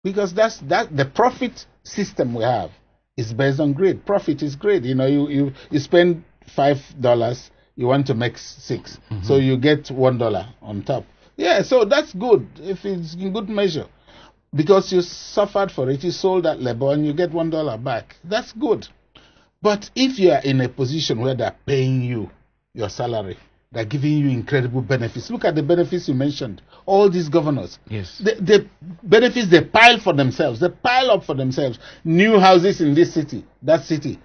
Because that's the profit system we have is based on greed. Profit is greed. You know, you spend $5, you want to make 6, so you get $1 on top. Yeah, so that's good if it's in good measure, because you suffered for it, you sold that labor, and you get $1 back. That's good. But if you are in a position where they're paying you your salary, they're giving you incredible benefits. Look at the benefits you mentioned. All these governors. Yes. The benefits they pile for themselves. They pile up for themselves. New houses in this city, that city.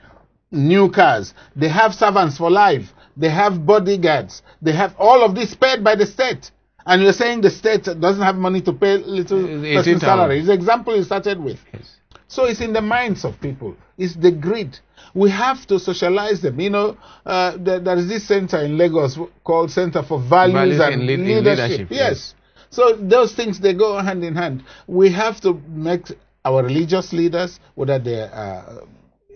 New cars. They have servants for life. They have bodyguards. They have all of this paid by the state. And you're saying the state doesn't have money to pay little person's salary. It's the example you started with. Yes. So it's in the minds of people. It's the greed. We have to socialize them. You know, there is this center in Lagos called Center for Values and Leadership. Yes. So those things, they go hand in hand. We have to make our religious leaders, whether they're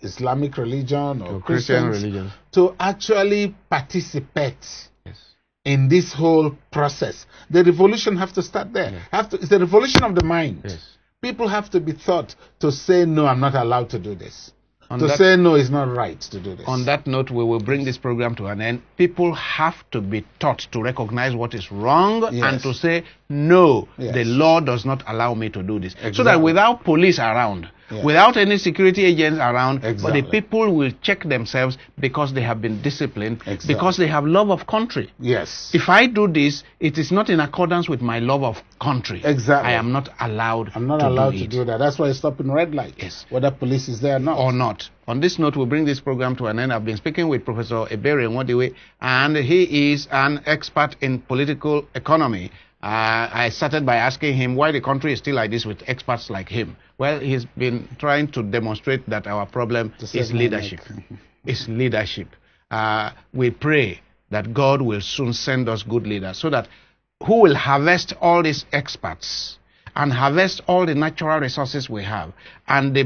Islamic religion or Christian religion, to actually participate in this whole process. The revolution have to start there. It's the revolution of the mind. Yes. People have to be taught to say, no, I'm not allowed to do this. Say no, it's not right to do this. On that note, we will bring this program to an end. People have to be taught to recognize what is wrong and to say, no, the law does not allow me to do this. Exactly. So that without police around, without any security agents around, Exactly. but the people will check themselves because they have been disciplined, Exactly. because they have love of country. Yes. If I do this, it is not in accordance with my love of country. Exactly. I am not allowed I'm not to allowed do to it. do that. That's why I stop in red light. Yes. Whether police is there or not. Or not. On this note, we'll bring this program to an end. I've been speaking with Professor Ebere Onwudiwe, and he is an expert in political economy. I started by asking him why the country is still like this with experts like him. Well, he's been trying to demonstrate that our problem is leadership. It's leadership. We pray that God will soon send us good leaders so that who will harvest all these experts and harvest all the natural resources we have and the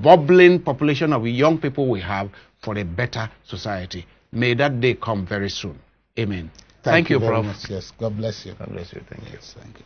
bubbling population of young people we have for a better society. May that day come very soon. Amen. Thank you, very Prof. much. Yes. God bless you. God bless you. Thank you. Thank you.